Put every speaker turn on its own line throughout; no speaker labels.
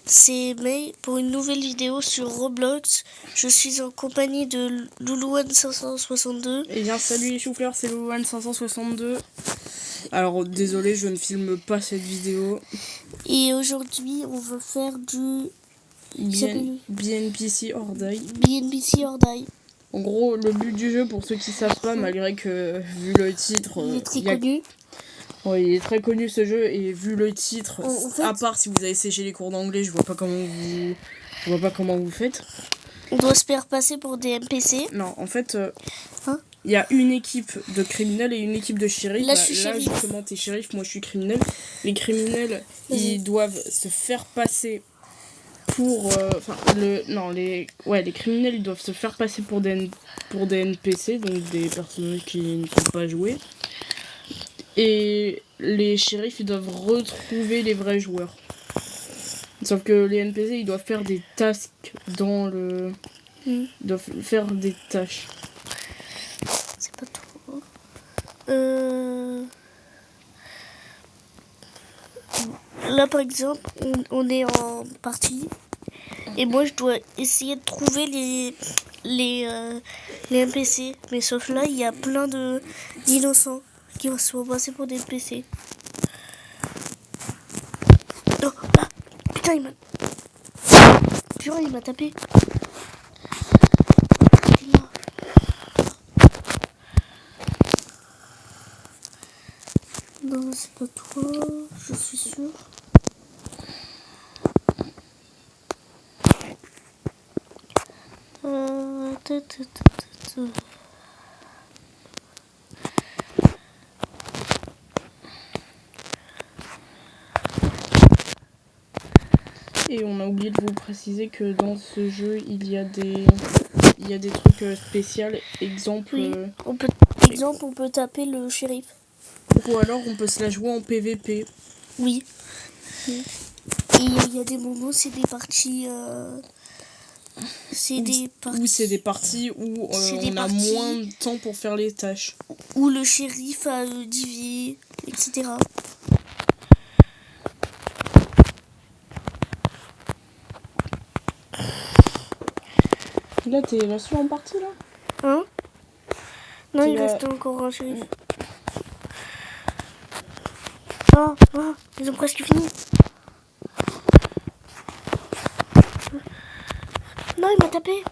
C'est May pour une nouvelle vidéo sur Roblox. Je suis en compagnie de Loulouane562.
Eh bien salut les choux-fleurs, c'est Loulouane562. Alors désolé, je ne filme pas cette vidéo.
Et aujourd'hui on va faire du
BNPC or Die.
BNPC or Die.
En gros, le but du jeu, pour ceux qui savent pas, malgré que vu le titre,
Il est très connu.
Ouais, il est très connu ce jeu, et vu le titre,
En fait,
à part si vous avez séché les cours d'anglais, je vois pas comment vous faites.
On doit se faire passer pour des NPC.
Non, en fait, il y a une équipe de criminels et une équipe de shérifs.
Là, je suis shérif.
Justement, t'es shérif, moi je suis criminel. Les criminels, ils doivent se faire passer pour... les criminels, ils doivent se faire passer pour des NPC, donc des personnages qui ne sont pas joués. Et les shérifs, ils doivent retrouver les vrais joueurs. Sauf que les NPC, ils doivent faire des tasks dans le... Ils doivent faire des tâches.
C'est pas trop... Là, par exemple, on est en partie. Et moi, je dois essayer de trouver les NPC. Mais sauf là, il y a plein d'innocents qui vont se passer pour des NPC. Non, là. Putain, il m'a tapé. Non, c'est pas toi, je suis sûre.
Et on a oublié de vous préciser que dans ce jeu, il y a des trucs spéciaux. Exemple,
oui, on peut taper le shérif.
Ou alors on peut se la jouer en PVP.
Oui. Et il y a des moments, c'est des parties... c'est des parties
où on a moins de temps pour faire les tâches.
Où le shérif a divisé, etc.
Là, t'es là sur en partie, là?
Hein? Non, il reste encore un shérif. Ils ont presque fini. Non, il m'a tapé.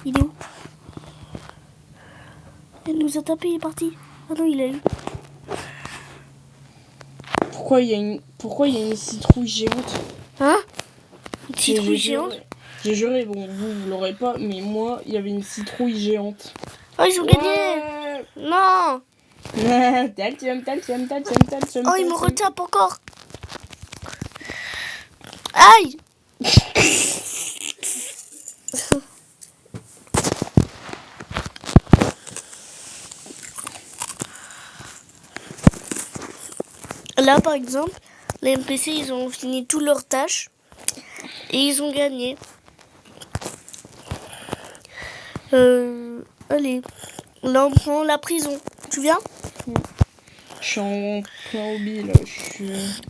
Il est où? Il nous a tapé, il est parti. Ah non, il a eu.
Pourquoi il y a une citrouille géante?
Hein? Une citrouille géante?
J'ai juré, bon, vous l'aurez pas, mais moi, il y avait une citrouille géante.
Oh, ils ont gagné! Non! Oh, il me retape encore! Aïe! Là, par exemple, les NPC, ils ont fini toutes leurs tâches et ils ont gagné. Allez, là, on prend la prison. Tu viens?
Je suis en plein hobby, là.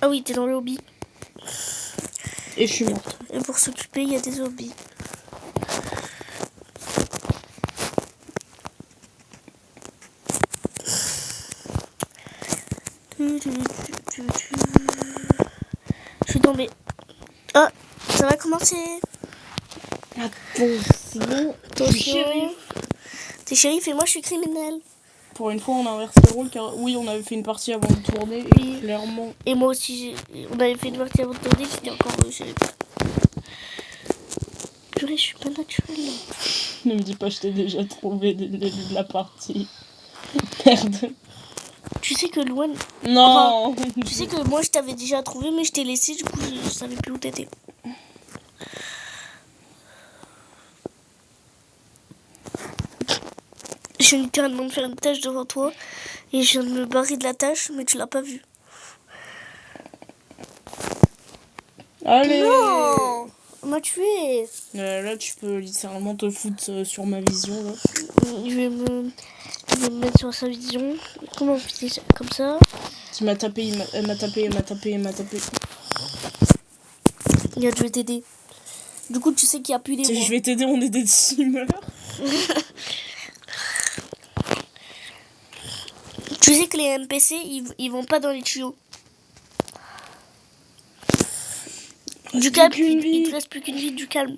Ah oui, t'es dans le hobby.
Et je suis morte.
Et pour s'occuper, il y a des hobbies. Je suis tombée. Ah, ça va commencer.
Attention.
T'es shérif et moi je suis criminel.
Pour une fois, on a inversé le rôle car oui, on avait fait une partie avant de tourner et clairement.
Et moi aussi, on avait fait une partie avant de tourner, j'étais encore shérif. Purée, je suis pas naturelle.
Ne me dis pas, je t'ai déjà trouvé dès le début de la partie. Merde.
Tu sais que loin.
Non.
Enfin, tu sais que moi je t'avais déjà trouvé, mais je t'ai laissé, du coup je savais plus où t'étais. Je viens littéralement de faire une tâche devant toi et je viens de me barrer de la tâche, mais tu l'as pas vue.
Allez.
Non. m'a tué.
Là, tu peux littéralement te foutre sur ma vision, là.
Je vais me mettre sur sa vision. Comment on fait ça? Comme ça.
Il m'a tapé, elle m'a tapé.
Regarde, je vais t'aider. Du coup, tu sais qu'il n'y a plus des
Je
voix.
vais t'aider, on est des teamers.
Tu sais que les NPC, ils vont pas dans les tuyaux. Du calme, il te reste plus qu'une vie, du calme.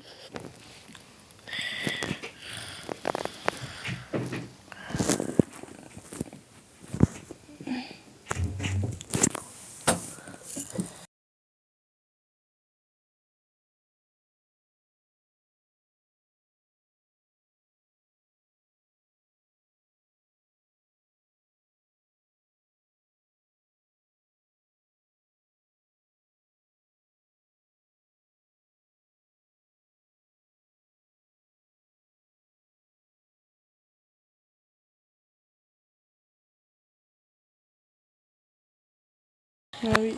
Ah oui.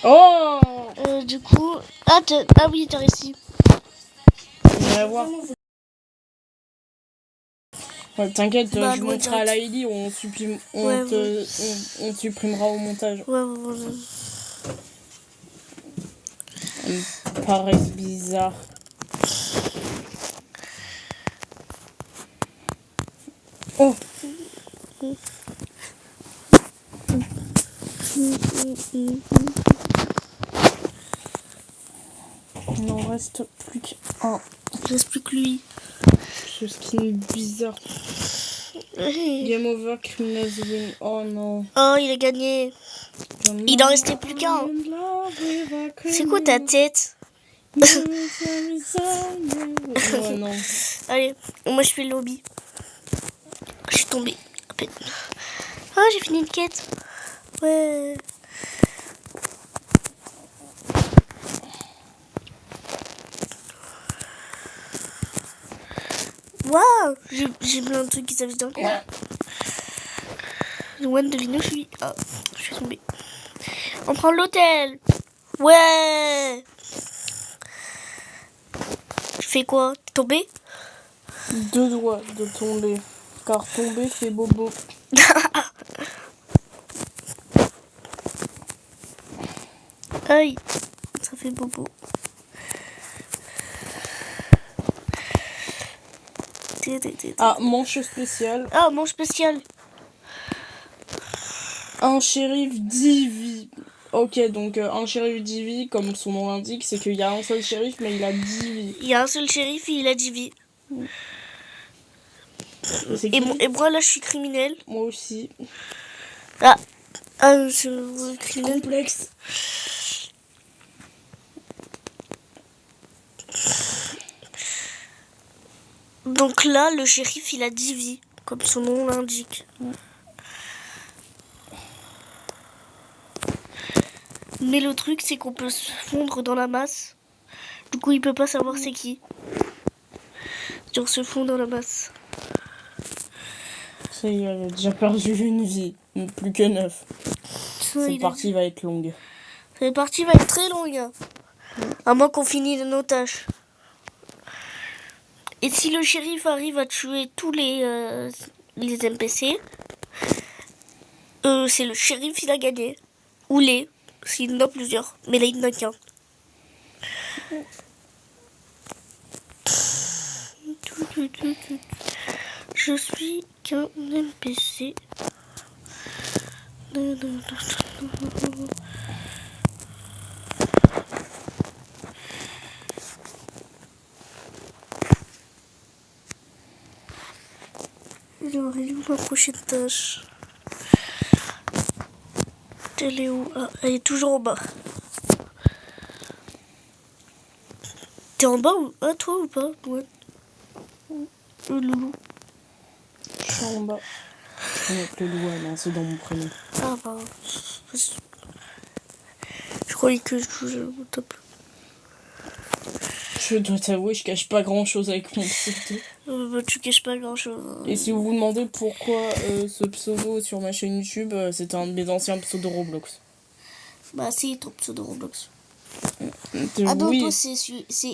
Oh
Du coup... Ah oui, t'as réussi.
On va voir. Ouais, t'inquiète,
Bah,
je montrerai à Laïli, on supprimera au montage.
Ouais.
Ça me paraît bizarre. Oh il n'en reste plus qu'un.
Il reste plus que lui.
Ce skin bizarre. Game over, criminals win. Oh non.
Oh, il a gagné. Il en restait plus qu'un. C'est quoi ta tête?
Oh non.
Allez, moi je fais le lobby. Je suis tombée. Ah, j'ai fini une quête. Ouais. Waouh, j'ai plein de trucs qui s'affichent d'un coup. One, devine où je suis. Ah, je suis tombée. On prend l'hôtel. Ouais. Tu fais quoi? T'es tombée?
2 doigts de tomber. Car tomber fait bobo.
Aïe, ça fait bobo.
Ah, manche spéciale.
Ah, manche spéciale.
Un shérif 10 vies. Ok, donc un shérif 10 vies, comme son nom l'indique, c'est qu'il y a un seul shérif, mais il a 10 vies.
Il y a un seul shérif et il a 10 vies. Et moi, là, je suis criminel.
Moi aussi.
Je criminel.
Complexe.
Donc là, le shérif, il a 10 vies, comme son nom l'indique. Mais le truc, c'est qu'on peut se fondre dans la masse. Du coup, il peut pas savoir c'est qui. Genre, se fond dans la masse.
Ça y est, elle a déjà perdu une vie. Plus que 9. Cette partie va être longue.
Cette partie va être très longue. À moins qu'on finisse nos tâches. Et si le shérif arrive à tuer tous les NPC, c'est le shérif qui a gagné. Ou les, s'il y en a plusieurs. Mais là, il n'y en a qu'un. Je suis qu'un NPC. J'aurais eu ma prochaine tâche. Elle est où? Ah, elle est toujours en bas. T'es en bas ou... Ah, toi ou pas? Ouais. Le loulou.
Je suis en bas. Je connais que le loup, non, c'est dans mon prénom.
Ah bah... Je croyais que je jouais au top.
Je dois t'avouer, je cache pas grand chose avec mon pseudo.
Bah, tu caches pas grand chose.
Et si vous vous demandez pourquoi ce pseudo sur ma chaîne YouTube, c'était un de mes anciens pseudos Roblox.
Bah, c'est ton pseudo Roblox.
Ah
non,
oui.
toi, c'est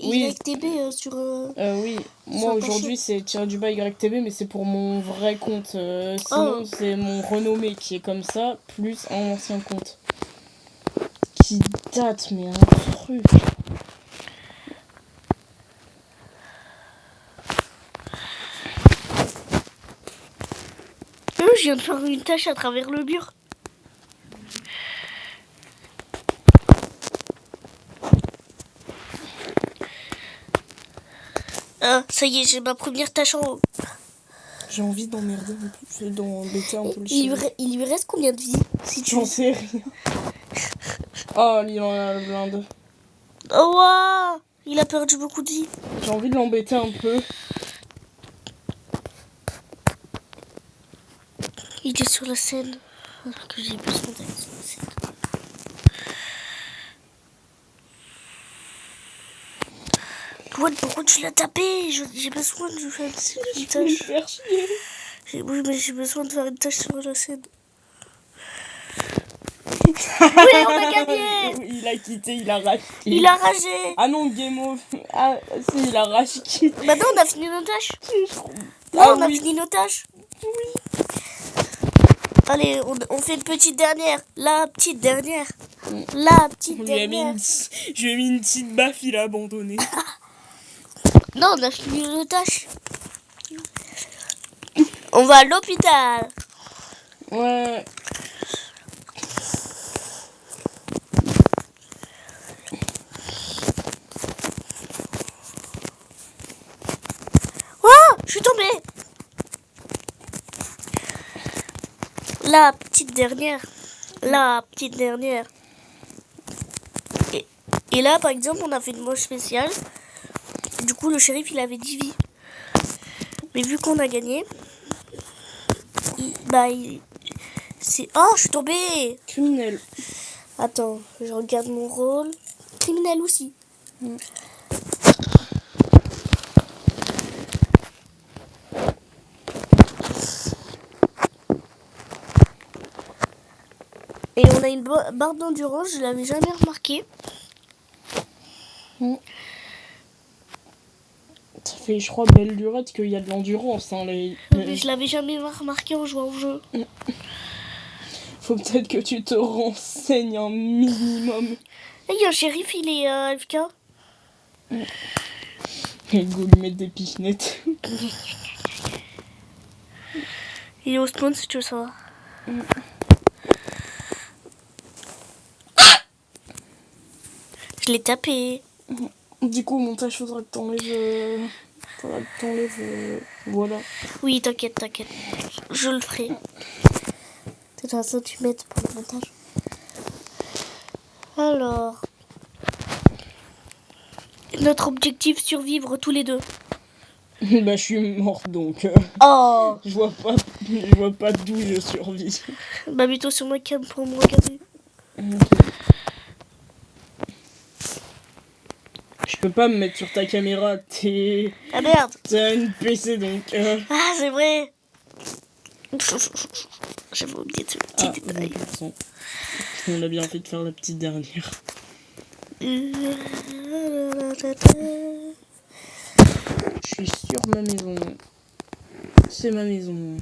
Oui.
YTB sur...
Oui, moi aujourd'hui c'est tiré-du-bas YTB, mais c'est pour mon vrai compte. Sinon, c'est mon renommé qui est comme ça, plus un ancien compte. Qui date, mais un truc.
Je viens de faire une tâche à travers le mur. Ça y est, j'ai ma première tâche en haut.
J'ai envie d'emmerder d'embêter un peu le
Il
chien.
lui reste combien de vie si tu...
J'en sais rien. Oh, il en a le blinde.
Oh, wow, il a perdu beaucoup de vie.
J'ai envie de l'embêter un peu.
Il est sur la scène. Alors que j'ai besoin d'aller sur la scène. Ouais, pourquoi tu l'as tapé? J'ai besoin de faire une
Je vais le
tâche.
faire chier.
Oui, mais j'ai besoin de faire une tâche sur la scène. Oui, on a gagné!
Il a quitté, il a rage.
Il a ragé!
Ah non, game off. Ah si, il a rage quitté.
Maintenant, on a fini nos tâches.
Ah
On a
oui.
fini nos tâches.
Oui.
Allez, on fait une petite dernière. La petite dernière. La petite
On lui a
dernière.
je lui ai mis une petite baffe, il a abandonné.
Non, on a fini nos tâches. On va à l'hôpital.
Ouais.
Oh, je suis tombée. La petite dernière. La petite dernière. Et là, par exemple, on a fait une manche spéciale. Du coup, le shérif, il avait 10 vies. Mais vu qu'on a gagné, c'est... Oh, je suis tombée.
Criminel.
Attends, je regarde mon rôle. Criminel aussi. Et on a une barre d'endurance, je l'avais jamais remarqué.
Ça fait, je crois, belle lurette qu'il y a de l'endurance. Hein,
Mais je l'avais jamais remarqué en jouant au jeu.
Faut peut-être que tu te renseignes un minimum.
Et il y a un shérif, il est AFK.
Et go lui mettre des pichenettes.
Il est au spawn si tu veux savoir. Je l'ai tapé.
Du coup, au montage, faudra que t'enlèves. Voilà.
Oui, t'inquiète, t'inquiète. Je le ferai. De toute façon, tu mets pour le montage. Alors. Notre objectif, survivre tous les deux.
Bah, je suis morte donc.
Oh.
Je vois pas d'où je survis.
Bah, mets-toi sur ma cam pour me regarder.
Okay. Je peux pas me mettre sur ta caméra,
Ah merde.
T'as une PC donc.
Ah, c'est vrai. J'avais oublié de ce petit détail.
20%. On a bien fait de faire la petite dernière. Je suis sur ma maison. C'est ma maison.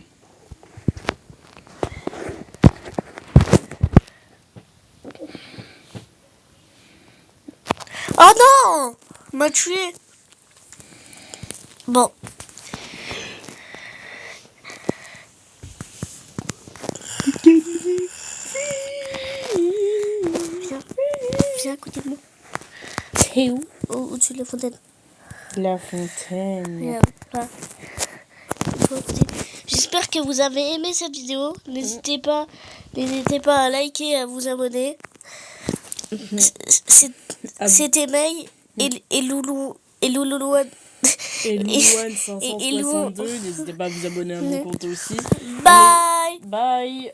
Oh non! Il m'a tué. Bon. Viens à côté de moi.
C'est où?
Au-dessus de la fontaine.
La fontaine.
Regarde, là. J'espère que vous avez aimé cette vidéo. N'hésitez pas à liker et à vous abonner. C'était May et Loulou et Loulouane.
Et Loulouane 562. N'hésitez pas à vous abonner à mon compte aussi.
Bye.
Bye.